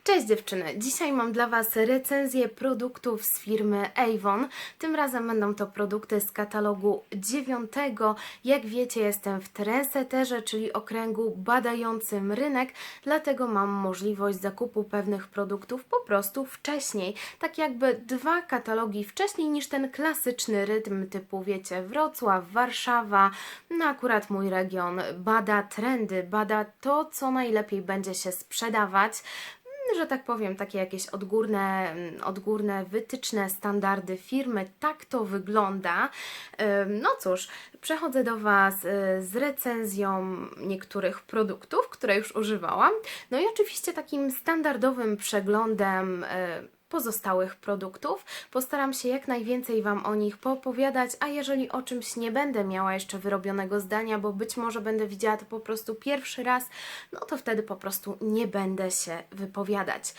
Cześć dziewczyny! Dzisiaj mam dla Was recenzję produktów z firmy Avon. Tym razem będą to produkty z katalogu 9. Jak wiecie, jestem w trendsetterze, czyli okręgu badającym rynek, dlatego mam możliwość zakupu pewnych produktów po prostu wcześniej. Tak jakby 2 katalogi wcześniej niż ten klasyczny rytm typu, wiecie, Wrocław, Warszawa. No akurat mój region bada trendy, bada to, co najlepiej będzie się sprzedawać, że tak powiem, takie jakieś odgórne wytyczne, standardy firmy. Tak to wygląda. No cóż, przechodzę do Was z recenzją niektórych produktów, które już używałam. No i oczywiście takim standardowym przeglądem pozostałych produktów. Postaram się jak najwięcej Wam o nich poopowiadać, a jeżeli o czymś nie będę miała jeszcze wyrobionego zdania, bo być może będę widziała to po prostu pierwszy raz, no to wtedy po prostu nie będę się wypowiadać.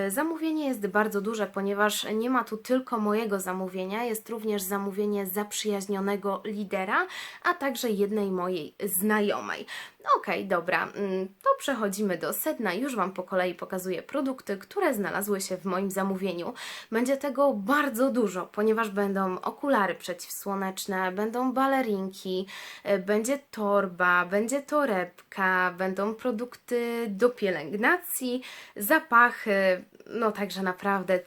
Zamówienie jest bardzo duże, ponieważ nie ma tu tylko mojego zamówienia, jest również zamówienie zaprzyjaźnionego lidera, a także jednej mojej znajomej. Okej, dobra, to przechodzimy do sedna. Już Wam po kolei pokazuję produkty, które znalazły się w moim zamówieniu. Będzie tego bardzo dużo, ponieważ będą okulary przeciwsłoneczne, będą balerinki, będzie torba, będzie torebka, będą produkty do pielęgnacji, zapachy, no także naprawdę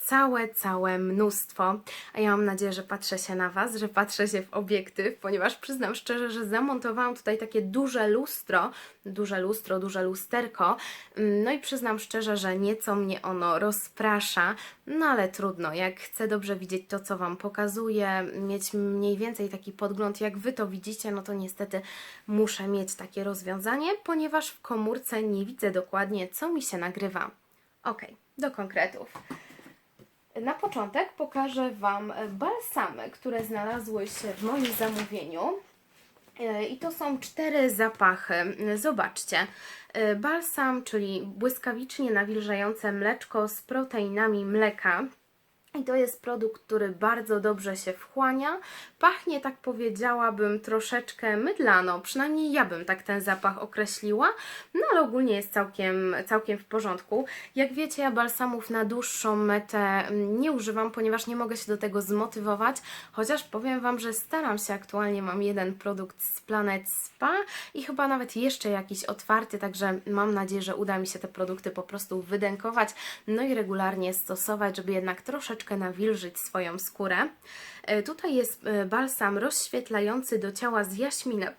całe mnóstwo. A ja mam nadzieję, że patrzę się na Was, że patrzę się w obiektyw, ponieważ przyznam szczerze, że zamontowałam tutaj takie duże lusterko, no i przyznam szczerze, że nieco mnie ono rozprasza, no ale trudno, jak chcę dobrze widzieć to, co Wam pokazuję, mieć mniej więcej taki podgląd, jak Wy to widzicie, no to niestety muszę mieć takie rozwiązanie, ponieważ w komórce nie widzę dokładnie, co mi się nagrywa. Okej, do konkretów. Na początek pokażę Wam balsamy, które znalazły się w moim zamówieniu. I to są 4 zapachy. Zobaczcie. Balsam, czyli błyskawicznie nawilżające mleczko z proteinami mleka. I to jest produkt, który bardzo dobrze się wchłania. Pachnie, tak powiedziałabym, troszeczkę mydlano. Przynajmniej ja bym tak ten zapach określiła. No ale ogólnie jest całkiem w porządku. Jak wiecie, ja balsamów na dłuższą metę nie używam, ponieważ nie mogę się do tego zmotywować. Chociaż powiem Wam, że staram się. Aktualnie mam jeden produkt z Planet Spa i chyba nawet jeszcze jakiś otwarty. Także mam nadzieję, że uda mi się te produkty po prostu wydękować. No i regularnie stosować, żeby jednak troszeczkę nawilżyć swoją skórę. Tutaj jest balsam rozświetlający do ciała z jaśminem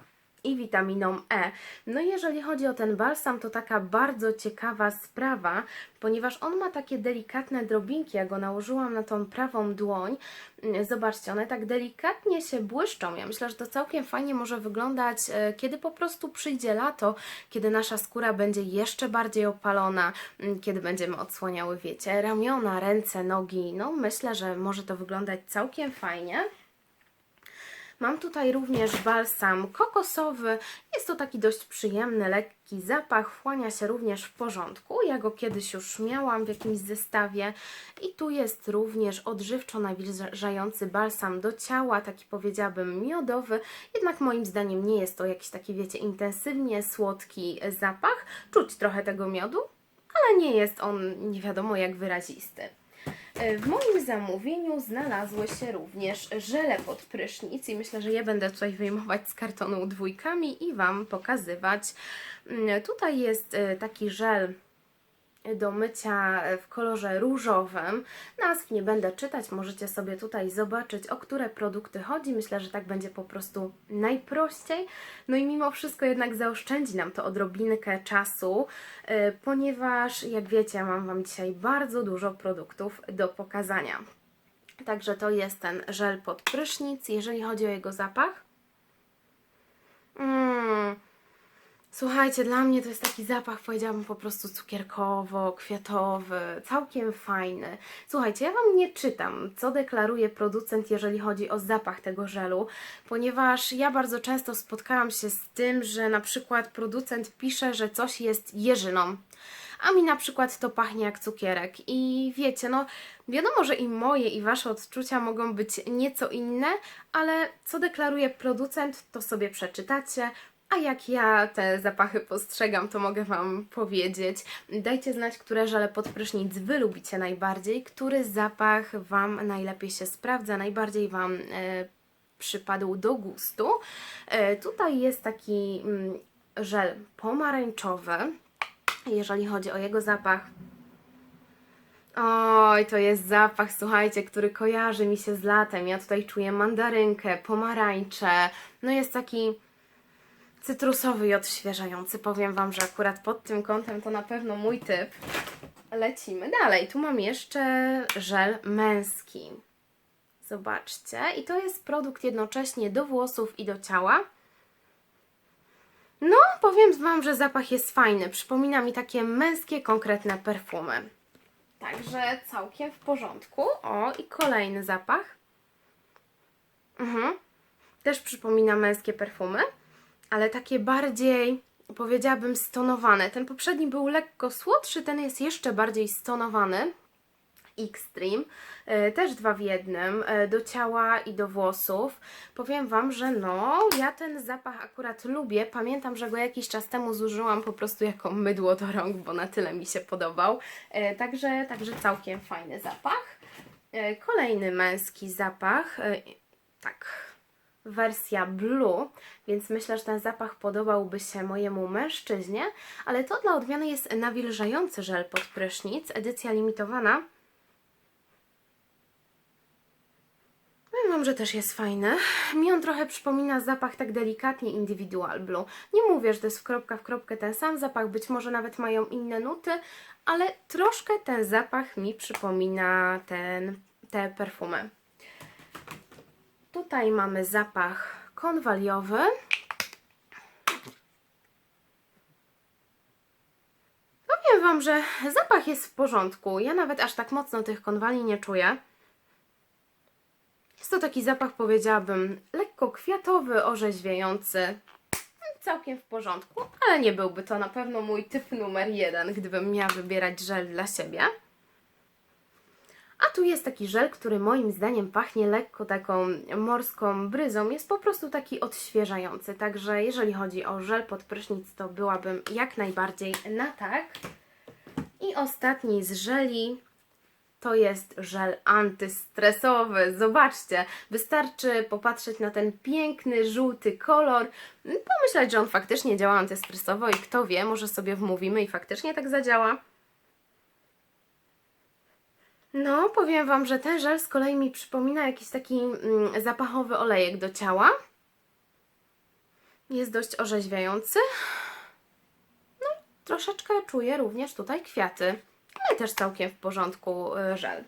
i witaminą E. No i jeżeli chodzi o ten balsam, to taka bardzo ciekawa sprawa, ponieważ on ma takie delikatne drobinki. Ja go nałożyłam na tą prawą dłoń. Zobaczcie, one tak delikatnie się błyszczą. Ja myślę, że to całkiem fajnie może wyglądać, kiedy po prostu przyjdzie lato, kiedy nasza skóra będzie jeszcze bardziej opalona, kiedy będziemy odsłaniały, wiecie, ramiona, ręce, nogi. No myślę, że może to wyglądać całkiem fajnie. Mam tutaj również balsam kokosowy. Jest to taki dość przyjemny, lekki zapach. Wchłania się również w porządku. Ja go kiedyś już miałam w jakimś zestawie. I tu jest również odżywczo nawilżający balsam do ciała. Taki powiedziałabym miodowy. Jednak moim zdaniem nie jest to jakiś taki, wiecie, intensywnie słodki zapach. Czuć trochę tego miodu, ale nie jest on nie wiadomo jak wyrazisty. W moim zamówieniu znalazły się również żele pod prysznic i myślę, że je będę tutaj wyjmować z kartonu dwójkami i Wam pokazywać. Tutaj jest taki żel do mycia w kolorze różowym. Nazw nie będę czytać, możecie sobie tutaj zobaczyć, o które produkty chodzi. Myślę, że tak będzie po prostu najprościej. No i mimo wszystko jednak zaoszczędzi nam to odrobinkę czasu, ponieważ jak wiecie, mam Wam dzisiaj bardzo dużo produktów do pokazania. Także to jest ten żel pod prysznic. Jeżeli chodzi o jego zapach, słuchajcie, dla mnie to jest taki zapach, powiedziałabym po prostu cukierkowo-kwiatowy, całkiem fajny. Słuchajcie, ja Wam nie czytam, co deklaruje producent, jeżeli chodzi o zapach tego żelu, ponieważ ja bardzo często spotkałam się z tym, że na przykład producent pisze, że coś jest jeżyną, a mi na przykład to pachnie jak cukierek. I wiecie, no wiadomo, że i moje, i Wasze odczucia mogą być nieco inne, ale co deklaruje producent, to sobie przeczytacie. A jak ja te zapachy postrzegam, to mogę Wam powiedzieć. Dajcie znać, które żele pod prysznic Wy lubicie najbardziej, który zapach Wam najlepiej się sprawdza, najbardziej Wam przypadł do gustu. Tutaj jest taki żel pomarańczowy, jeżeli chodzi o jego zapach. Oj, to jest zapach, słuchajcie, który kojarzy mi się z latem. Ja tutaj czuję mandarynkę, pomarańcze, no jest taki cytrusowy i odświeżający. Powiem Wam, że akurat pod tym kątem to na pewno mój typ. Lecimy dalej. Tu mam jeszcze żel męski. Zobaczcie. I to jest produkt jednocześnie do włosów i do ciała. No, powiem Wam, że zapach jest fajny. Przypomina mi takie męskie, konkretne perfumy. Także całkiem w porządku. O, i kolejny zapach. Też przypomina męskie perfumy, ale takie bardziej, powiedziałabym, stonowane. Ten poprzedni był lekko słodszy, ten jest jeszcze bardziej stonowany. Extreme, też 2 w 1, do ciała i do włosów. Powiem Wam, że no, ja ten zapach akurat lubię. Pamiętam, że go jakiś czas temu zużyłam po prostu jako mydło do rąk, bo na tyle mi się podobał. Także całkiem fajny zapach. Kolejny męski zapach, tak, wersja Blue, więc myślę, że ten zapach podobałby się mojemu mężczyźnie, ale to dla odmiany jest nawilżający żel pod prysznic, edycja limitowana. Powiem Wam, że też jest fajny. Mi on trochę przypomina zapach tak delikatnie Individual Blue. Nie mówię, że to jest w kropkę ten sam zapach, być może nawet mają inne nuty, ale troszkę ten zapach mi przypomina te perfumy. Tutaj mamy zapach konwaliowy. Powiem Wam, że zapach jest w porządku. Ja nawet aż tak mocno tych konwali nie czuję. Jest to taki zapach, powiedziałabym, lekko kwiatowy, orzeźwiający. Całkiem w porządku, ale nie byłby to na pewno mój typ numer 1, gdybym miała wybierać żel dla siebie. A tu jest taki żel, który moim zdaniem pachnie lekko taką morską bryzą. Jest po prostu taki odświeżający. Także jeżeli chodzi o żel pod prysznic, to byłabym jak najbardziej na tak. I ostatni z żeli to jest żel antystresowy. Zobaczcie, wystarczy popatrzeć na ten piękny, żółty kolor, pomyśleć, że on faktycznie działa antystresowo i kto wie, może sobie wmówimy i faktycznie tak zadziała. No, powiem Wam, że ten żel z kolei mi przypomina jakiś taki zapachowy olejek do ciała. Jest dość orzeźwiający. No i troszeczkę czuję również tutaj kwiaty. Ale też całkiem w porządku żel.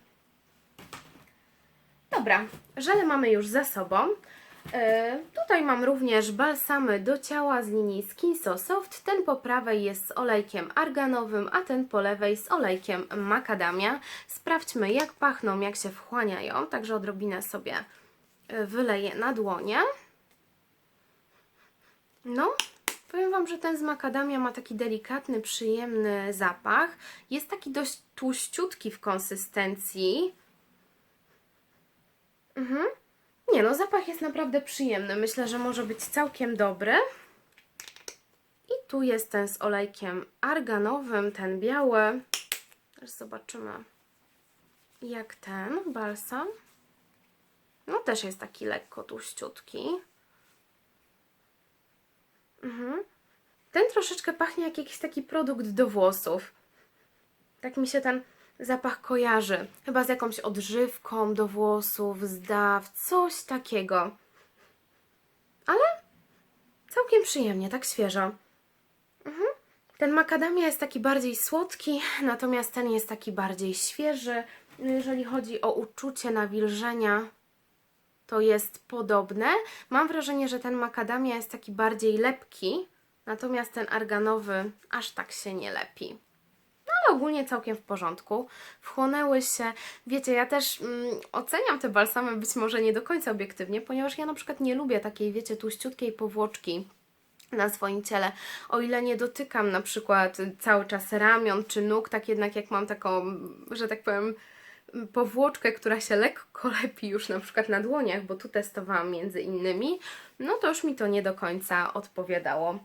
Dobra, żele mamy już za sobą. Tutaj mam również balsamy do ciała z linii Skin So Soft. Ten po prawej jest z olejkiem arganowym, a ten po lewej z olejkiem macadamia. Sprawdźmy, jak pachną, jak się wchłaniają. Także odrobinę sobie wyleję na dłonie. No, powiem Wam, że ten z macadamia ma taki delikatny, przyjemny zapach. Jest taki dość tłuściutki w konsystencji. Nie no, zapach jest naprawdę przyjemny. Myślę, że może być całkiem dobry. I tu jest ten z olejkiem arganowym, ten biały. Teraz zobaczymy, jak ten balsam. No też jest taki lekko tłuściutki. Ten troszeczkę pachnie jak jakiś taki produkt do włosów. Tak mi się ten zapach kojarzy. Chyba z jakąś odżywką do włosów, z Dove, coś takiego. Ale całkiem przyjemnie, tak świeżo. Ten macadamia jest taki bardziej słodki, natomiast ten jest taki bardziej świeży. Jeżeli chodzi o uczucie nawilżenia, to jest podobne. Mam wrażenie, że ten macadamia jest taki bardziej lepki, natomiast ten arganowy aż tak się nie lepi. No ale ogólnie całkiem w porządku. Wchłonęły się. Wiecie, ja też oceniam te balsamy być może nie do końca obiektywnie, ponieważ ja na przykład nie lubię takiej, wiecie, tłuściutkiej powłoczki na swoim ciele. O ile nie dotykam na przykład cały czas ramion czy nóg, tak jednak jak mam taką, że tak powiem, powłoczkę, która się lekko lepi już na przykład na dłoniach, bo tu testowałam między innymi, no to już mi to nie do końca odpowiadało.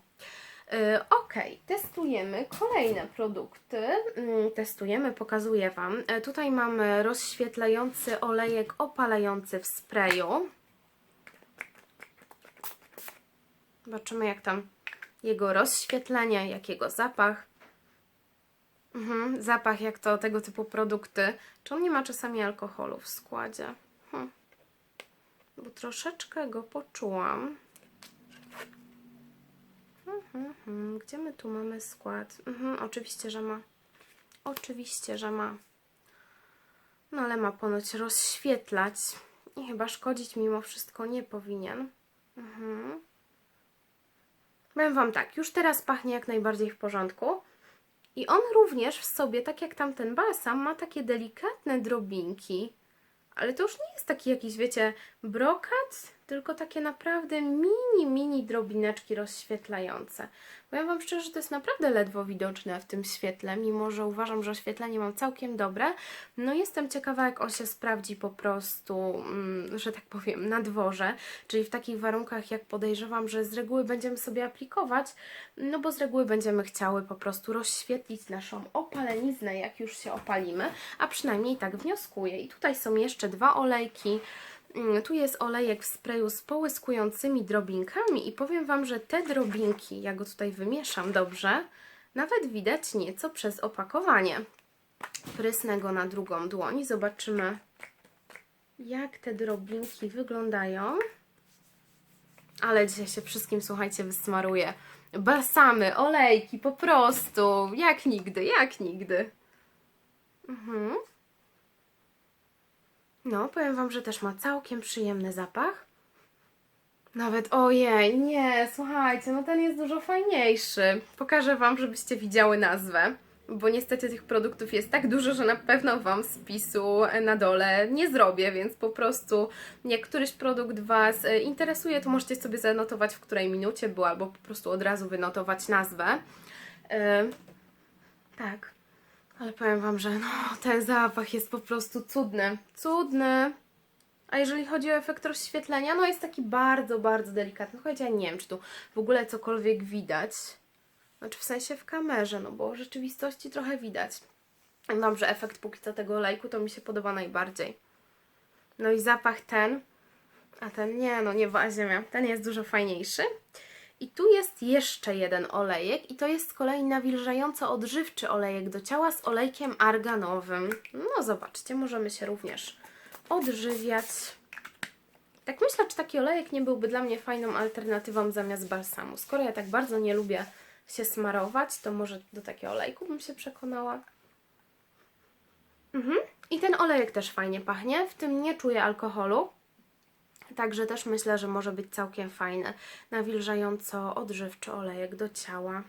Ok, testujemy kolejne produkty. Testujemy, pokazuję Wam. Tutaj mamy rozświetlający olejek opalający w sprayu. Zobaczymy, jak tam jego rozświetlenie, jak jego zapach. Zapach jak to tego typu produkty. Czy on nie ma czasami alkoholu w składzie? Bo troszeczkę go poczułam. Gdzie my tu mamy skład? Oczywiście, że ma. Oczywiście, że ma. No ale ma ponoć rozświetlać i chyba szkodzić mimo wszystko nie powinien. Powiem Wam tak, już teraz pachnie jak najbardziej w porządku. I on również w sobie, tak jak tamten balsam, ma takie delikatne drobinki. Ale to już nie jest taki jakiś, wiecie, brokat, tylko takie naprawdę mini drobineczki rozświetlające. Powiem Wam szczerze, że to jest naprawdę ledwo widoczne w tym świetle, mimo że uważam, że oświetlenie mam całkiem dobre. No jestem ciekawa, jak on się sprawdzi po prostu, że tak powiem, na dworze, czyli w takich warunkach, jak podejrzewam, że z reguły będziemy sobie aplikować, no bo z reguły będziemy chciały po prostu rozświetlić naszą opaleniznę, jak już się opalimy, a przynajmniej tak wnioskuję. I tutaj są jeszcze dwa olejki. Tu jest olejek w sprayu z połyskującymi drobinkami i powiem Wam, że te drobinki, ja go tutaj wymieszam dobrze, nawet widać nieco przez opakowanie. Prysnę go na drugą dłoń, zobaczymy, jak te drobinki wyglądają. Ale dzisiaj się wszystkim, słuchajcie, wysmaruje. Balsamy, olejki, po prostu, jak nigdy, jak nigdy. No, powiem Wam, że też ma całkiem przyjemny zapach. Nawet, ojej, nie, słuchajcie, no ten jest dużo fajniejszy. Pokażę Wam, żebyście widziały nazwę, bo niestety tych produktów jest tak dużo, że na pewno Wam spisu na dole nie zrobię, więc po prostu jak któryś produkt Was interesuje, to możecie sobie zanotować, w której minucie był, albo po prostu od razu wynotować nazwę. Tak. Ale powiem Wam, że no, ten zapach jest po prostu cudny. Cudny. A jeżeli chodzi o efekt rozświetlenia, no jest taki bardzo delikatny. Choć ja nie wiem, czy tu w ogóle cokolwiek widać. Znaczy w sensie w kamerze, no bo w rzeczywistości trochę widać. Dobrze, efekt póki co tego olejku to mi się podoba najbardziej. No i zapach ten, a ten nie, no nieba ziemia. Ten jest dużo fajniejszy. I tu jest jeszcze jeden olejek i to jest z kolei nawilżająco odżywczy olejek do ciała z olejkiem arganowym. No zobaczcie, możemy się również odżywiać. Tak myślę, czy taki olejek nie byłby dla mnie fajną alternatywą zamiast balsamu. Skoro ja tak bardzo nie lubię się smarować, to może do takiego olejku bym się przekonała. I ten olejek też fajnie pachnie, w tym nie czuję alkoholu. Także też myślę, że może być całkiem fajny, nawilżająco odżywczy olejek do ciała.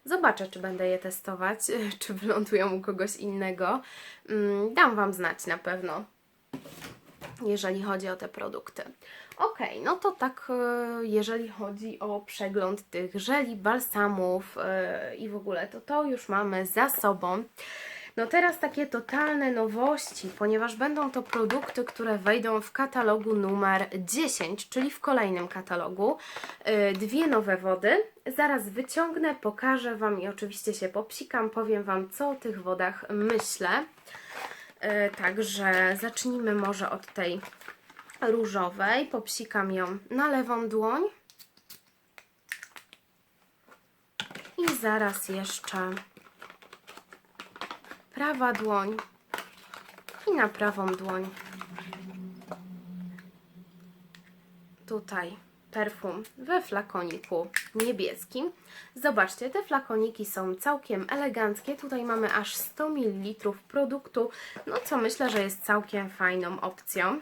Zobaczę, czy będę je testować, czy wylądują u kogoś innego. Dam Wam znać na pewno, jeżeli chodzi o te produkty. Ok, no to tak, jeżeli chodzi o przegląd tych żeli, balsamów i w ogóle, to już mamy za sobą. No teraz takie totalne nowości, ponieważ będą to produkty, które wejdą w katalogu numer 10, czyli w kolejnym katalogu. Dwie nowe wody. Zaraz wyciągnę, pokażę Wam i oczywiście się popsikam, powiem Wam, co o tych wodach myślę. Także zacznijmy może od tej różowej. Popsikam ją na lewą dłoń. I zaraz jeszcze prawa dłoń i na prawą dłoń. Tutaj perfum we flakoniku niebieskim. Zobaczcie, te flakoniki są całkiem eleganckie. Tutaj mamy aż 100 ml produktu, no co myślę, że jest całkiem fajną opcją.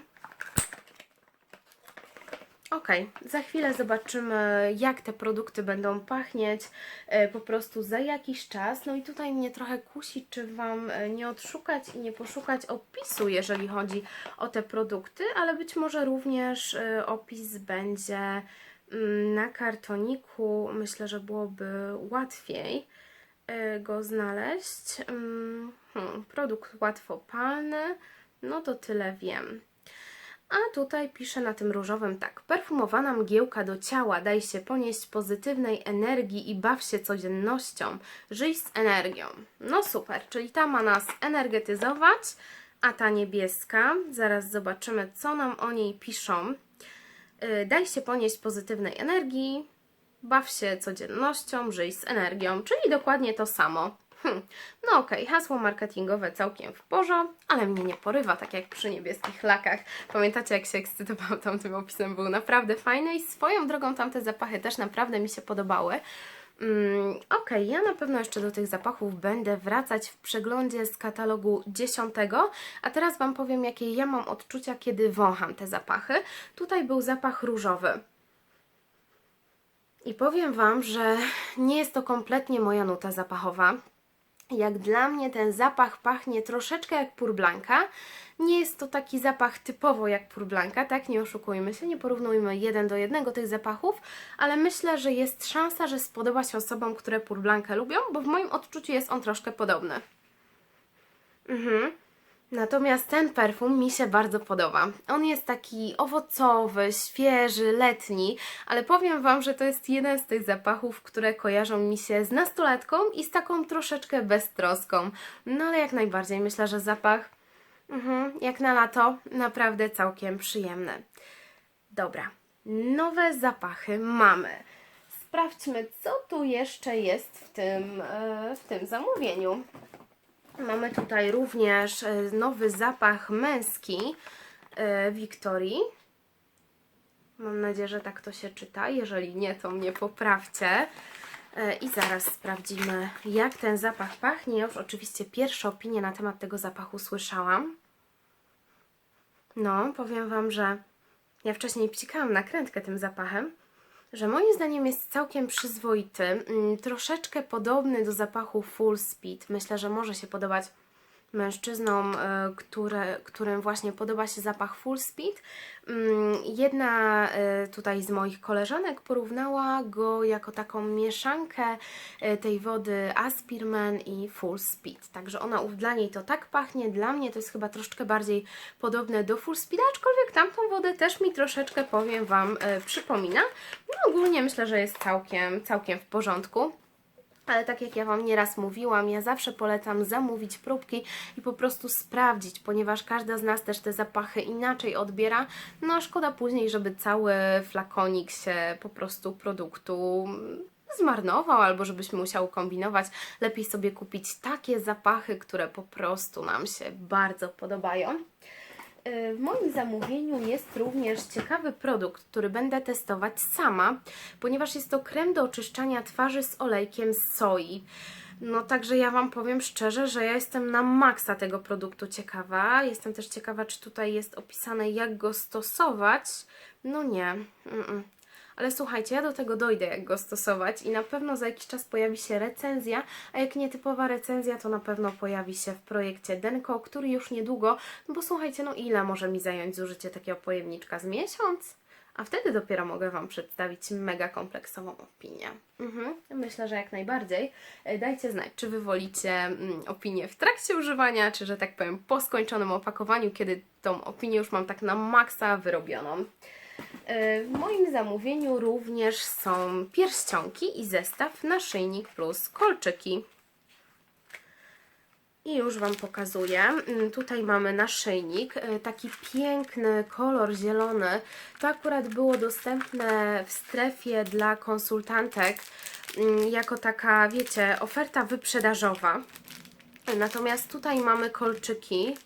Ok, za chwilę zobaczymy, jak te produkty będą pachnieć po prostu za jakiś czas. No i tutaj mnie trochę kusi, czy Wam nie odszukać i nie poszukać opisu, jeżeli chodzi o te produkty, ale być może również opis będzie na kartoniku. Myślę, że byłoby łatwiej. go znaleźć. Produkt łatwopalny, no to tyle wiem. A tutaj pisze na tym różowym tak: perfumowana mgiełka do ciała, daj się ponieść pozytywnej energii i baw się codziennością. Żyj z energią. No super, czyli ta ma nas energetyzować, a ta niebieska, zaraz zobaczymy, co nam o niej piszą. Daj się ponieść pozytywnej energii, baw się codziennością, żyj z energią, czyli dokładnie to samo. No okej, hasło marketingowe całkiem w porządku, ale mnie nie porywa, tak jak przy niebieskich lakach. Pamiętacie, jak się ekscytowałam tamtym opisem? Był naprawdę fajny i swoją drogą tamte zapachy też naprawdę mi się podobały. Okej, ja na pewno jeszcze do tych zapachów będę wracać w przeglądzie z katalogu 10, a teraz Wam powiem, jakie ja mam odczucia, kiedy wącham te zapachy. Tutaj był zapach różowy. I powiem Wam, że nie jest to kompletnie moja nuta zapachowa. Jak dla mnie ten zapach pachnie troszeczkę jak Pur Blanca. Nie jest to taki zapach typowo jak Pur Blanca, tak? Nie oszukujmy się, nie porównujmy 1 do 1 tych zapachów, ale myślę, że jest szansa, że spodoba się osobom, które Pur Blanca lubią, bo w moim odczuciu jest on troszkę podobny. Natomiast ten perfum mi się bardzo podoba. On jest taki owocowy, świeży, letni, ale powiem Wam, że to jest jeden z tych zapachów, które kojarzą mi się z nastolatką i z taką troszeczkę beztroską. No ale jak najbardziej myślę, że zapach jak na lato naprawdę całkiem przyjemny. Dobra, nowe zapachy mamy. Sprawdźmy, co tu jeszcze jest w tym zamówieniu. Mamy tutaj również nowy zapach męski Victorii. Mam nadzieję, że tak to się czyta. Jeżeli nie, to mnie poprawcie. I zaraz sprawdzimy, jak ten zapach pachnie. Ja już oczywiście pierwsze opinie na temat tego zapachu słyszałam. No, powiem Wam, że ja wcześniej psikałam nakrętkę tym zapachem, że moim zdaniem jest całkiem przyzwoity, troszeczkę podobny do zapachu Full Speed. Myślę, że może się podobać mężczyznom, którym właśnie podoba się zapach Full Speed. Jedna tutaj z moich koleżanek porównała go jako taką mieszankę tej wody Aspirman i Full Speed. Także dla niej to tak pachnie, dla mnie to jest chyba troszeczkę bardziej podobne do Full Speed, aczkolwiek tamtą wodę też mi troszeczkę, powiem Wam, przypomina. No ogólnie myślę, że jest całkiem w porządku. Ale tak jak ja Wam nieraz mówiłam, ja zawsze polecam zamówić próbki i po prostu sprawdzić, ponieważ każda z nas też te zapachy inaczej odbiera. No a szkoda później, żeby cały flakonik się po prostu produktu zmarnował, albo żebyśmy musiały kombinować. Lepiej sobie kupić takie zapachy, które po prostu nam się bardzo podobają. W moim zamówieniu jest również ciekawy produkt, który będę testować sama, ponieważ jest to krem do oczyszczania twarzy z olejkiem z soi. No także ja Wam powiem szczerze, że ja jestem na maksa tego produktu ciekawa. Jestem też ciekawa, czy tutaj jest opisane, jak go stosować. No nie. Ale słuchajcie, ja do tego dojdę, jak go stosować i na pewno za jakiś czas pojawi się recenzja, a jak nietypowa recenzja, to na pewno pojawi się w projekcie Denko, który już niedługo, no bo słuchajcie, no ile może mi zająć zużycie takiego pojemniczka? Z miesiąc? A wtedy dopiero mogę Wam przedstawić mega kompleksową opinię. Myślę, że jak najbardziej. Dajcie znać, czy Wy wolicie opinię w trakcie używania, czy, że tak powiem, po skończonym opakowaniu, kiedy tą opinię już mam tak na maksa wyrobioną. W moim zamówieniu również są pierścionki i zestaw naszyjnik plus kolczyki. I już Wam pokazuję. Tutaj mamy naszyjnik, taki piękny kolor zielony. To akurat było dostępne w strefie dla konsultantek jako taka, wiecie, oferta wyprzedażowa. Natomiast tutaj mamy kolczyki.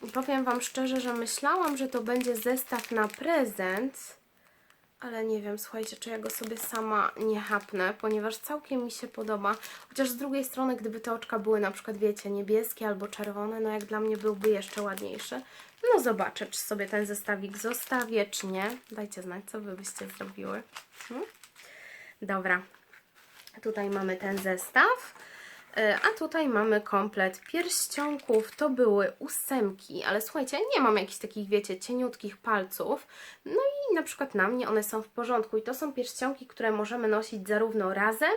I powiem Wam szczerze, że myślałam, że to będzie zestaw na prezent, ale nie wiem, słuchajcie, czy ja go sobie sama nie chapnę, ponieważ całkiem mi się podoba. Chociaż z drugiej strony, gdyby te oczka były na przykład, wiecie, niebieskie albo czerwone, no jak dla mnie byłby jeszcze ładniejszy. No zobaczę, czy sobie ten zestawik zostawię, czy nie. Dajcie znać, co Wy byście zrobiły. Dobra, tutaj mamy ten zestaw. A tutaj mamy komplet pierścionków, to były 8, ale słuchajcie, ja nie mam jakichś takich, wiecie, cieniutkich palców, no i na przykład na mnie one są w porządku i to są pierścionki, które możemy nosić zarówno razem,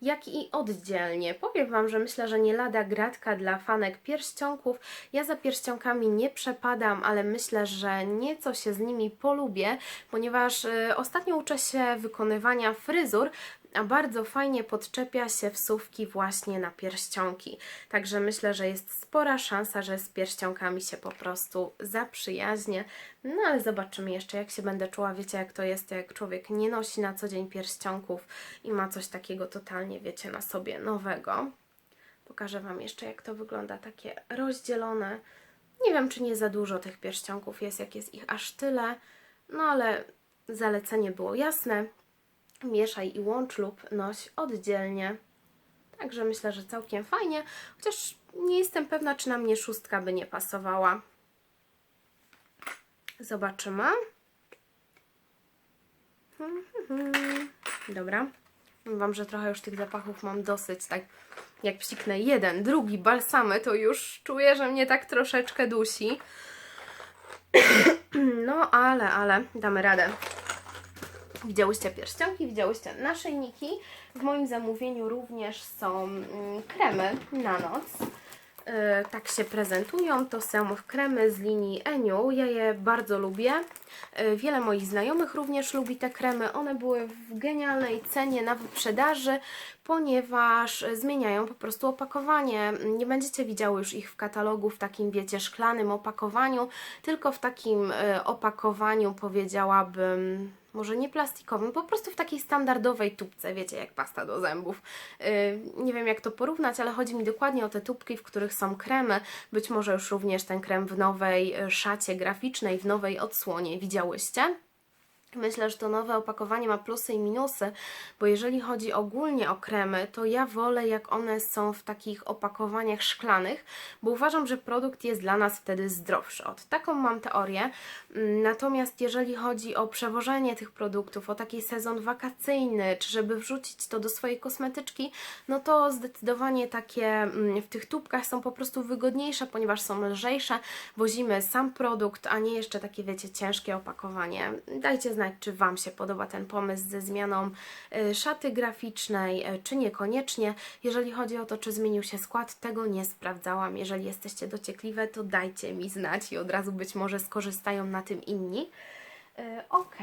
jak i oddzielnie. Powiem Wam, że myślę, że nie lada gratka dla fanek pierścionków. Ja za pierścionkami nie przepadam, ale myślę, że nieco się z nimi polubię, ponieważ ostatnio uczę się wykonywania fryzur, a bardzo fajnie podczepia się wsówki właśnie na pierścionki. Także myślę, że jest spora szansa, że z pierścionkami się po prostu zaprzyjaźnię. No ale zobaczymy jeszcze, jak się będę czuła. Wiecie, jak to jest, jak człowiek nie nosi na co dzień pierścionków i ma coś takiego totalnie, wiecie, na sobie nowego. Pokażę Wam jeszcze, jak to wygląda, takie rozdzielone. Nie wiem, czy nie za dużo tych pierścionków jest, jak jest ich aż tyle, no ale zalecenie było jasne. Mieszaj i łącz lub noś oddzielnie. Także myślę, że całkiem fajnie, chociaż nie jestem pewna, czy na mnie 6 by nie pasowała. Zobaczymy. Dobra. Mówię Wam, że trochę już tych zapachów mam dosyć, tak jak psiknę jeden, drugi, balsamy, to już czuję, że mnie tak troszeczkę dusi. No ale damy radę. Widziałyście pierścionki, widziałyście naszyjniki. W moim zamówieniu również są kremy na noc. Tak się prezentują. To są kremy z linii Eniu. Ja je bardzo lubię. Wiele moich znajomych również lubi te kremy. One były w genialnej cenie na wyprzedaży, ponieważ zmieniają po prostu opakowanie. Nie będziecie widziały już ich w katalogu w takim, wiecie, szklanym opakowaniu, tylko w takim opakowaniu, powiedziałabym, może nie plastikowym, po prostu w takiej standardowej tubce, wiecie, jak pasta do zębów. Nie wiem, jak to porównać, ale chodzi mi dokładnie o te tubki, w których są kremy. Być może już również ten krem w nowej szacie graficznej, w nowej odsłonie widziałyście. Myślę, że to nowe opakowanie ma plusy i minusy, bo jeżeli chodzi ogólnie o kremy, to ja wolę, jak one są w takich opakowaniach szklanych, bo uważam, że produkt jest dla nas wtedy zdrowszy. Taką mam teorię. Natomiast jeżeli chodzi o przewożenie tych produktów, o taki sezon wakacyjny, czy żeby wrzucić to do swojej kosmetyczki, no to zdecydowanie takie w tych tubkach są po prostu wygodniejsze, ponieważ są lżejsze. Wozimy sam produkt, a nie jeszcze takie, wiecie, ciężkie opakowanie. Dajcie znać, czy Wam się podoba ten pomysł ze zmianą szaty graficznej, czy niekoniecznie. Jeżeli chodzi o to, czy zmienił się skład, tego nie sprawdzałam. Jeżeli jesteście dociekliwe, to dajcie mi znać i od razu być może skorzystają na tym inni. Ok,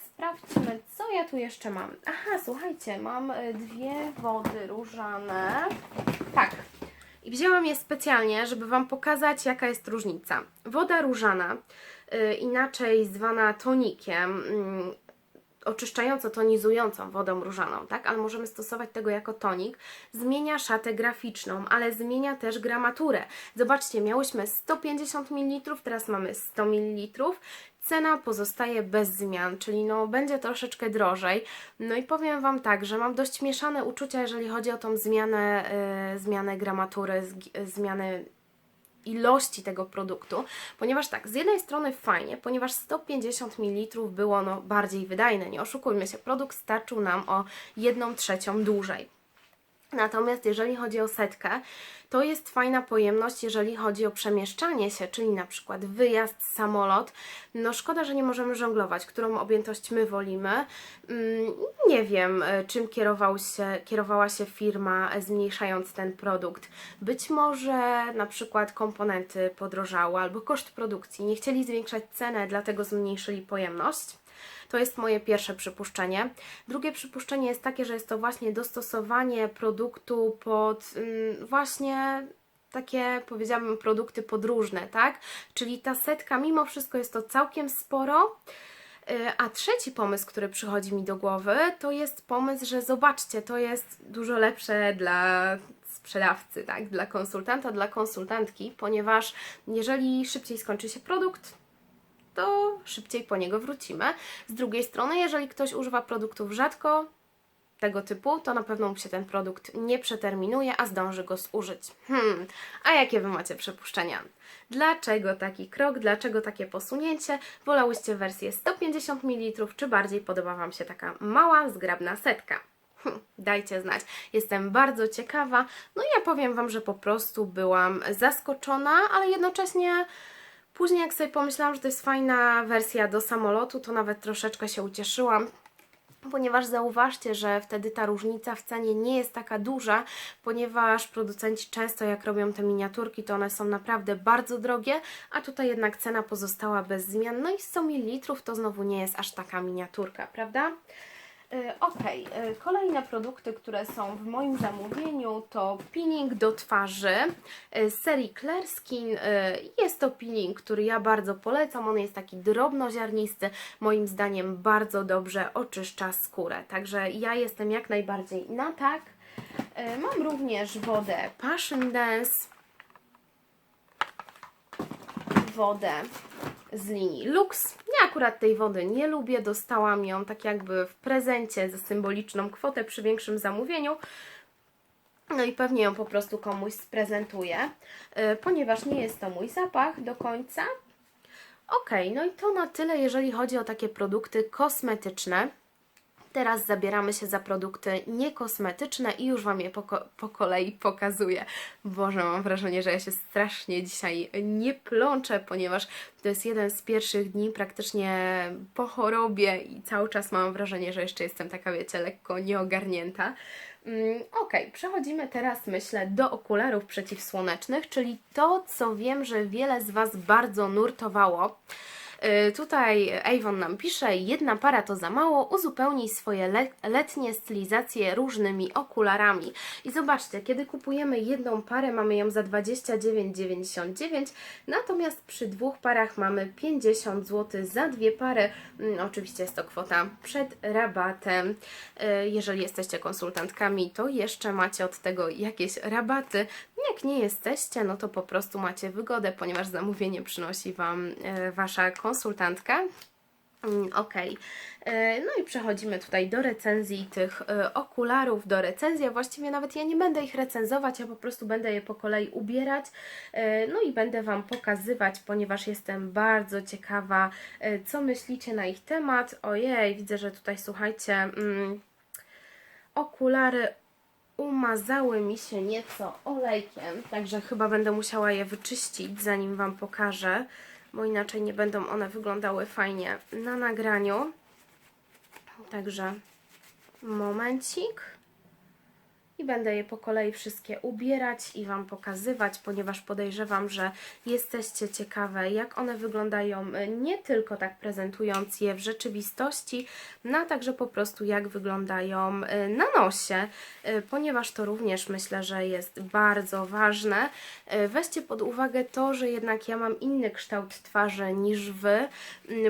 sprawdźmy, co ja tu jeszcze mam. Aha, słuchajcie, mam 2 wody różane. Tak. I wzięłam je specjalnie, żeby Wam pokazać, jaka jest różnica. Woda różana, inaczej zwana tonikiem, oczyszczająco-tonizującą wodą różaną, tak? Ale możemy stosować tego jako tonik. Zmienia szatę graficzną, ale zmienia też gramaturę. Zobaczcie, miałyśmy 150 ml, teraz mamy 100 ml. Cena pozostaje bez zmian, czyli no będzie troszeczkę drożej. No i powiem Wam tak, że mam dość mieszane uczucia, jeżeli chodzi o tą zmianę gramatury, zmianę ilości tego produktu, ponieważ tak, z jednej strony fajnie, ponieważ 150 ml było no bardziej wydajne, nie oszukujmy się, produkt starczył nam o 1/3 dłużej. Natomiast jeżeli chodzi o setkę, to jest fajna pojemność, jeżeli chodzi o przemieszczanie się, czyli na przykład wyjazd, samolot. No szkoda, że nie możemy żonglować, którą objętość my wolimy. Nie wiem, czym kierowała się firma, zmniejszając ten produkt. Być może na przykład komponenty podrożały albo koszt produkcji. Nie chcieli zwiększać cenę, dlatego zmniejszyli pojemność. To jest moje pierwsze przypuszczenie. Drugie przypuszczenie jest takie, że jest to właśnie dostosowanie produktu pod właśnie takie, powiedziałabym, produkty podróżne, tak? Czyli ta setka mimo wszystko jest to całkiem sporo. A trzeci pomysł, który przychodzi mi do głowy, to jest pomysł, że zobaczcie, to jest dużo lepsze dla sprzedawcy, tak? Dla konsultanta, dla konsultantki, ponieważ jeżeli szybciej skończy się produkt, to szybciej po niego wrócimy. Z drugiej strony, jeżeli ktoś używa produktów rzadko, tego typu, to na pewno mu się ten produkt nie przeterminuje, a zdąży go zużyć. A jakie Wy macie przypuszczenia? Dlaczego taki krok? Dlaczego takie posunięcie? Wolałyście wersję 150 ml, czy bardziej podoba Wam się taka mała, zgrabna setka? Dajcie znać. Jestem bardzo ciekawa. No i ja powiem Wam, że po prostu byłam zaskoczona, ale jednocześnie później jak sobie pomyślałam, że to jest fajna wersja do samolotu, to nawet troszeczkę się ucieszyłam. Ponieważ zauważcie, że wtedy ta różnica w cenie nie jest taka duża, ponieważ producenci często jak robią te miniaturki, to one są naprawdę bardzo drogie, a tutaj jednak cena pozostała bez zmian. No i 100 ml to znowu nie jest aż taka miniaturka, prawda? Ok, kolejne produkty, które są w moim zamówieniu to peeling do twarzy z serii Clear Skin. Jest to peeling, który ja bardzo polecam, on jest taki drobnoziarnisty, moim zdaniem bardzo dobrze oczyszcza skórę, także ja jestem jak najbardziej na tak. Mam również wodę Passion Dance, wodę z linii Lux. Ja akurat tej wody nie lubię, dostałam ją tak jakby w prezencie za symboliczną kwotę przy większym zamówieniu. No i pewnie ją po prostu komuś sprezentuję, ponieważ nie jest to mój zapach do końca. Ok, no i to na tyle, jeżeli chodzi o takie produkty kosmetyczne. Teraz zabieramy się za produkty niekosmetyczne i już Wam je po kolei pokazuję. Boże, mam wrażenie, że ja się strasznie dzisiaj nie plączę, ponieważ to jest jeden z pierwszych dni praktycznie po chorobie i cały czas mam wrażenie, że jeszcze jestem taka, wiecie, lekko nieogarnięta. Ok, przechodzimy teraz, myślę, do okularów przeciwsłonecznych, czyli to, co wiem, że wiele z Was bardzo nurtowało. Tutaj Avon nam pisze, jedna para to za mało, uzupełnij swoje letnie stylizacje różnymi okularami. I zobaczcie, kiedy kupujemy jedną parę, mamy ją za 29,99, natomiast przy dwóch parach mamy 50 zł za dwie pary. Oczywiście jest to kwota przed rabatem. Jeżeli jesteście konsultantkami, to jeszcze macie od tego jakieś rabaty. Jak nie jesteście, no to po prostu macie wygodę, ponieważ zamówienie przynosi Wam Wasza konsultantka. Ok, no i przechodzimy tutaj do recenzji tych okularów, do recenzji, a właściwie nawet ja nie będę ich recenzować, ja po prostu będę je po kolei ubierać, no i będę Wam pokazywać, ponieważ jestem bardzo ciekawa, co myślicie na ich temat. Ojej, widzę, że tutaj, słuchajcie, okulary umazały mi się nieco olejkiem, także chyba będę musiała je wyczyścić, zanim Wam pokażę, bo inaczej nie będą one wyglądały fajnie na nagraniu. Także momencik. I będę je po kolei wszystkie ubierać i Wam pokazywać, ponieważ podejrzewam, że jesteście ciekawe, jak one wyglądają, nie tylko tak prezentując je w rzeczywistości, no a także po prostu jak wyglądają na nosie, ponieważ to również myślę, że jest bardzo ważne. Weźcie pod uwagę to, że jednak ja mam inny kształt twarzy niż Wy.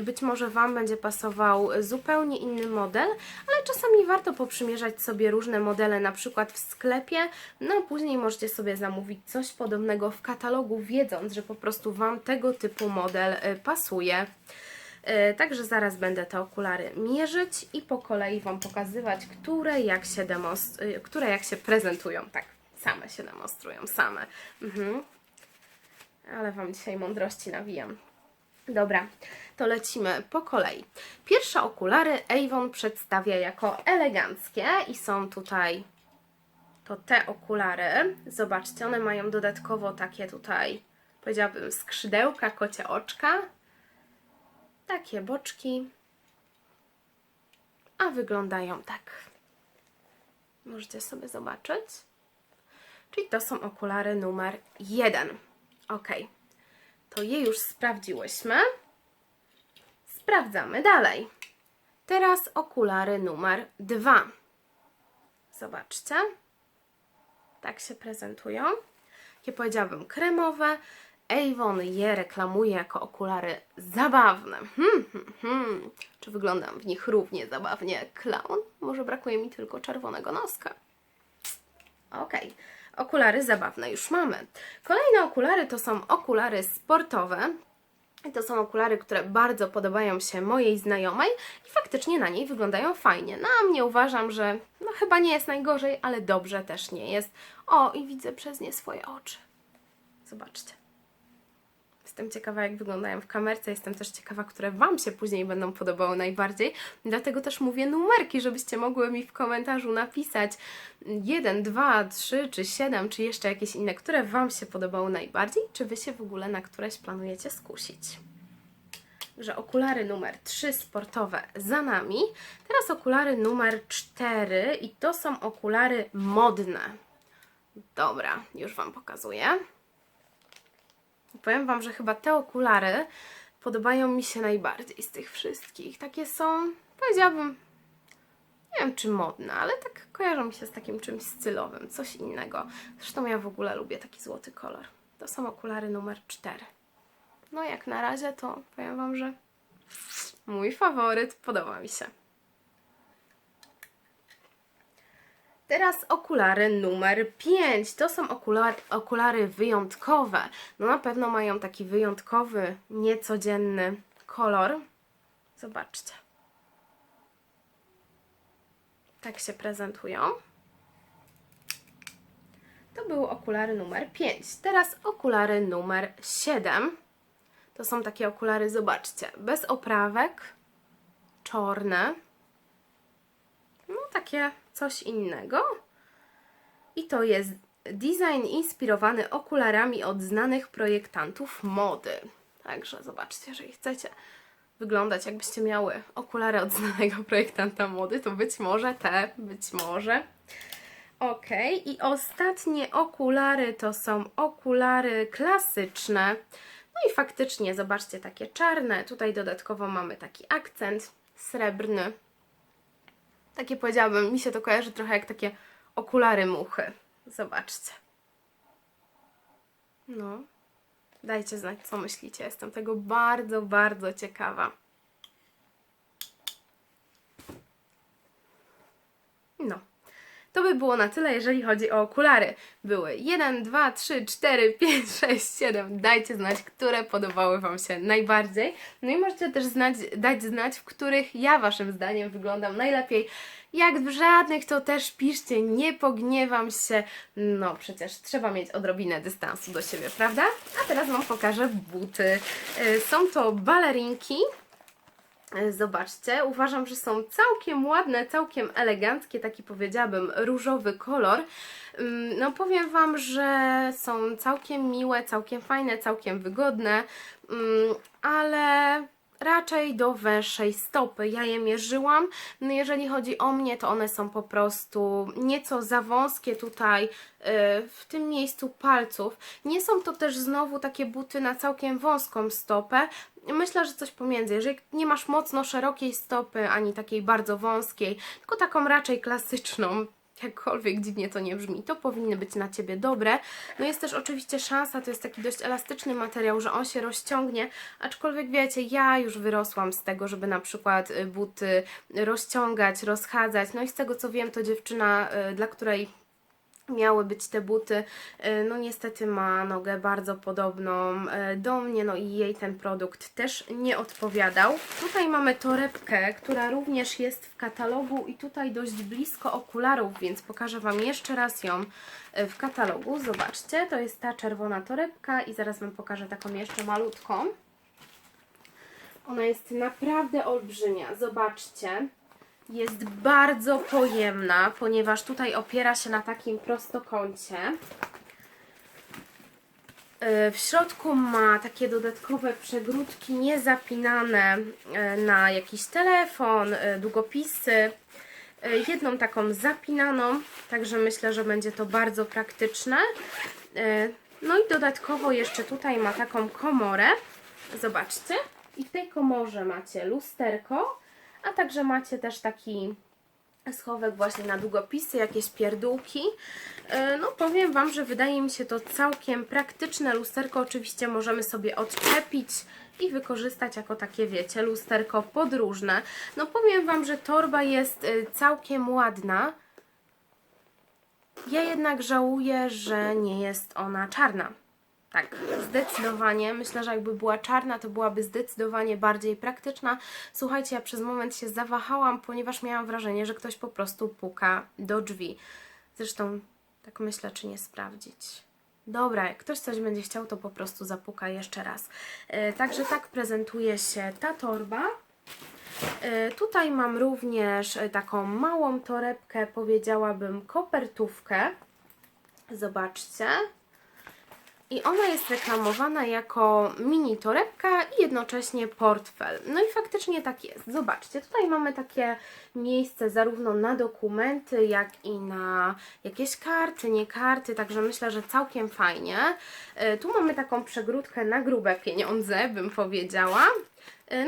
Być może Wam będzie pasował zupełnie inny model, ale czasami warto poprzymierzać sobie różne modele, na przykład w sklepie, no a później możecie sobie zamówić coś podobnego w katalogu, wiedząc, że po prostu Wam tego typu model pasuje. Także zaraz będę te okulary mierzyć i po kolei Wam pokazywać, które jak się prezentują. Tak, same się demonstrują, same. Ale Wam dzisiaj mądrości nawijam. Dobra, to lecimy po kolei. Pierwsze okulary Avon przedstawia jako eleganckie i są tutaj te okulary. Zobaczcie, one mają dodatkowo takie tutaj, powiedziałabym, skrzydełka, kocie oczka. Takie boczki. A wyglądają tak. Możecie sobie zobaczyć. Czyli to są okulary numer 1. Ok. To je już sprawdziłyśmy. Sprawdzamy dalej. Teraz okulary numer 2. Zobaczcie. Tak się prezentują. Jak powiedziałabym, kremowe. Avon je reklamuje jako okulary zabawne. Czy wyglądam w nich równie zabawnie jak klaun? Może brakuje mi tylko czerwonego noska. Ok. Okulary zabawne już mamy. Kolejne okulary to są okulary sportowe. I to są okulary, które bardzo podobają się mojej znajomej i faktycznie na niej wyglądają fajnie. Na mnie uważam, że no chyba nie jest najgorzej, ale dobrze też nie jest. O, i widzę przez nie swoje oczy. Zobaczcie. Jestem ciekawa, jak wyglądają w kamerce, jestem też ciekawa, które Wam się później będą podobały najbardziej. Dlatego też mówię numerki, żebyście mogły mi w komentarzu napisać 1, 2, 3 czy 7, czy jeszcze jakieś inne, które Wam się podobały najbardziej, czy Wy się w ogóle na któreś planujecie skusić. Że okulary numer 3 sportowe za nami. Teraz okulary numer 4 i to są okulary modne. Dobra, już Wam pokazuję. Powiem Wam, że chyba te okulary podobają mi się najbardziej z tych wszystkich. Takie są, powiedziałabym, nie wiem czy modne, ale tak kojarzą mi się z takim czymś stylowym, coś innego. Zresztą ja w ogóle lubię taki złoty kolor. To są okulary numer 4. No jak na razie to powiem Wam, że mój faworyt, podoba mi się. Teraz okulary numer 5. To są okulary wyjątkowe. No na pewno mają taki wyjątkowy, niecodzienny kolor. Zobaczcie. Tak się prezentują. To były okulary numer 5. Teraz okulary numer 7. To są takie okulary, zobaczcie, bez oprawek, czarne. No takie coś innego. I to jest design inspirowany okularami od znanych projektantów mody. Także zobaczcie, jeżeli chcecie wyglądać jakbyście miały okulary od znanego projektanta mody, to być może te, być może. Ok, i ostatnie okulary to są okulary klasyczne. No i faktycznie, zobaczcie, takie czarne. Tutaj dodatkowo mamy taki akcent srebrny. Takie powiedziałabym, mi się to kojarzy trochę jak takie okulary muchy. Zobaczcie. No, dajcie znać, co myślicie. Jestem tego bardzo, bardzo ciekawa. No. To by było na tyle, jeżeli chodzi o okulary. Były 1, 2, 3, 4, 5, 6, 7. Dajcie znać, które podobały Wam się najbardziej. No i możecie też dać znać, w których ja Waszym zdaniem wyglądam najlepiej. Jak w żadnych, to też piszcie, nie pogniewam się. No przecież trzeba mieć odrobinę dystansu do siebie, prawda? A teraz Wam pokażę buty. Są to balerinki. Zobaczcie, uważam, że są całkiem ładne, całkiem eleganckie, taki powiedziałabym różowy kolor. No powiem Wam, że są całkiem miłe, całkiem fajne, całkiem wygodne, ale raczej do węższej stopy. Ja je mierzyłam, no jeżeli chodzi o mnie, to one są po prostu nieco za wąskie tutaj w tym miejscu palców. Nie są to też znowu takie buty na całkiem wąską stopę. Myślę, że coś pomiędzy. Jeżeli nie masz mocno szerokiej stopy, ani takiej bardzo wąskiej, tylko taką raczej klasyczną, jakkolwiek dziwnie to nie brzmi, to powinny być na Ciebie dobre. No jest też oczywiście szansa, to jest taki dość elastyczny materiał, że on się rozciągnie, aczkolwiek wiecie, ja już wyrosłam z tego, żeby na przykład buty rozciągać, rozchadzać, no i z tego co wiem, to dziewczyna, dla której miały być te buty, no niestety ma nogę bardzo podobną do mnie, no i jej ten produkt też nie odpowiadał. Tutaj mamy torebkę, która również jest w katalogu i tutaj dość blisko okularów, więc pokażę Wam jeszcze raz ją w katalogu. Zobaczcie, to jest ta czerwona torebka i zaraz Wam pokażę taką jeszcze malutką. Ona jest naprawdę olbrzymia, zobaczcie. Jest bardzo pojemna, ponieważ tutaj opiera się na takim prostokącie. W środku ma takie dodatkowe przegródki niezapinane na jakiś telefon, długopisy. Jedną taką zapinaną, także myślę, że będzie to bardzo praktyczne. No i dodatkowo jeszcze tutaj ma taką komorę. Zobaczcie. I w tej komorze macie lusterko, a także macie też taki schowek właśnie na długopisy, jakieś pierdółki. No powiem Wam, że wydaje mi się to całkiem praktyczne. Lusterko oczywiście możemy sobie odczepić i wykorzystać jako takie, wiecie, lusterko podróżne. No powiem Wam, że torba jest całkiem ładna. Ja jednak żałuję, że nie jest ona czarna. Tak, zdecydowanie. Myślę, że jakby była czarna, to byłaby zdecydowanie bardziej praktyczna. Słuchajcie, ja przez moment się zawahałam, ponieważ miałam wrażenie, że ktoś po prostu puka do drzwi. Zresztą tak myślę, czy nie sprawdzić. Dobra, jak ktoś coś będzie chciał, to po prostu zapuka jeszcze raz. Także tak prezentuje się ta torba. Tutaj mam również taką małą torebkę, powiedziałabym kopertówkę. Zobaczcie. I ona jest reklamowana jako mini torebka i jednocześnie portfel. No i faktycznie tak jest. Zobaczcie, tutaj mamy takie miejsce zarówno na dokumenty, jak i na jakieś karty, nie karty, także myślę, że całkiem fajnie. Tu mamy taką przegródkę na grube pieniądze, bym powiedziała.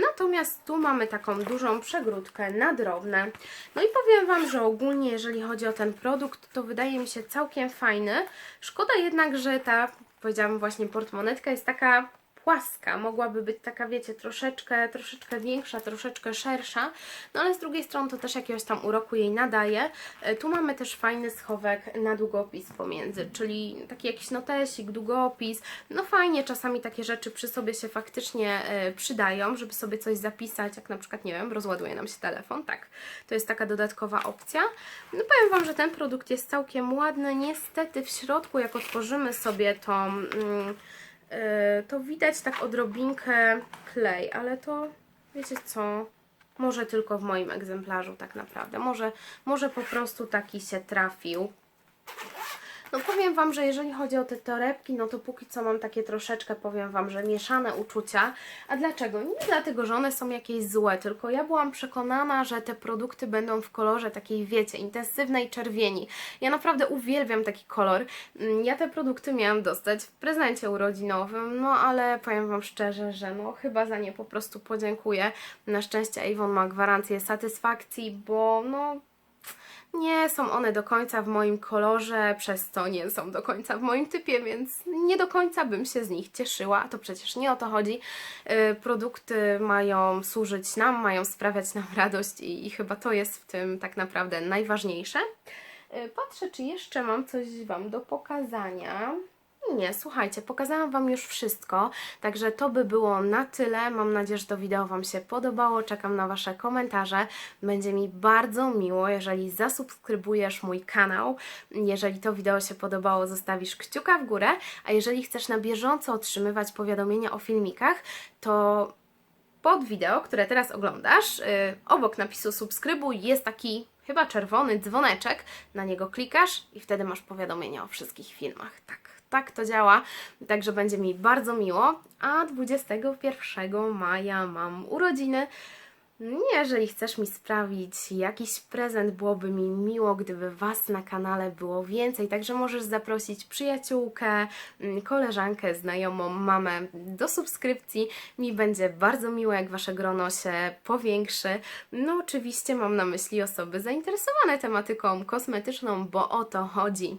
Natomiast tu mamy taką dużą przegródkę na drobne. No i powiem Wam, że ogólnie jeżeli chodzi o ten produkt, to wydaje mi się całkiem fajny. Szkoda jednak, że ta, powiedziałam właśnie, portmonetka jest taka płaska, mogłaby być taka, wiecie, troszeczkę większa, troszeczkę szersza, no ale z drugiej strony to też jakiegoś tam uroku jej nadaje. Tu mamy też fajny schowek na długopis pomiędzy, czyli taki jakiś notesik, długopis, no fajnie, czasami takie rzeczy przy sobie się faktycznie przydają, żeby sobie coś zapisać, jak na przykład, nie wiem, rozładuje nam się telefon, tak, to jest taka dodatkowa opcja. No powiem Wam, że ten produkt jest całkiem ładny, niestety w środku, jak otworzymy sobie tą to widać tak odrobinkę klej, ale to wiecie co, może tylko w moim egzemplarzu tak naprawdę, może po prostu taki się trafił. No powiem Wam, że jeżeli chodzi o te torebki, no to póki co mam takie troszeczkę, powiem Wam, że mieszane uczucia. A dlaczego? Nie dlatego, że one są jakieś złe, tylko ja byłam przekonana, że te produkty będą w kolorze takiej, wiecie, intensywnej czerwieni. Ja naprawdę uwielbiam taki kolor. Ja te produkty miałam dostać w prezencie urodzinowym, no ale powiem Wam szczerze, że no chyba za nie po prostu podziękuję. Na szczęście Avon ma gwarancję satysfakcji, bo no nie są one do końca w moim kolorze, przez co nie są do końca w moim typie, więc nie do końca bym się z nich cieszyła, a to przecież nie o to chodzi. Produkty mają służyć nam, mają sprawiać nam radość i chyba to jest w tym tak naprawdę najważniejsze. Patrzę, czy jeszcze mam coś Wam do pokazania. Nie, słuchajcie, pokazałam Wam już wszystko, także to by było na tyle. Mam nadzieję, że to wideo Wam się podobało. Czekam na Wasze komentarze. Będzie mi bardzo miło, jeżeli zasubskrybujesz mój kanał. Jeżeli to wideo się podobało, zostawisz kciuka w górę, a jeżeli chcesz na bieżąco otrzymywać powiadomienia o filmikach, to pod wideo, które teraz oglądasz, obok napisu subskrybuj jest taki chyba czerwony dzwoneczek, na niego klikasz i wtedy masz powiadomienia o wszystkich filmach. Tak to działa, także będzie mi bardzo miło, a 21 maja mam urodziny. Jeżeli chcesz mi sprawić jakiś prezent, byłoby mi miło, gdyby Was na kanale było więcej, także możesz zaprosić przyjaciółkę, koleżankę, znajomą, mamę do subskrypcji. Mi będzie bardzo miło, jak Wasze grono się powiększy. No oczywiście mam na myśli osoby zainteresowane tematyką kosmetyczną, bo o to chodzi.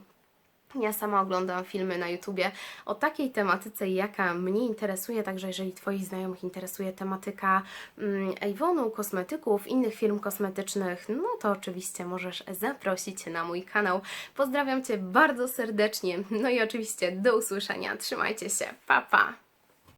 Ja sama oglądam filmy na YouTubie o takiej tematyce, jaka mnie interesuje, także jeżeli Twoich znajomych interesuje tematyka Avonu, kosmetyków, innych firm kosmetycznych, no to oczywiście możesz zaprosić na mój kanał. Pozdrawiam Cię bardzo serdecznie, no i oczywiście do usłyszenia. Trzymajcie się, pa pa!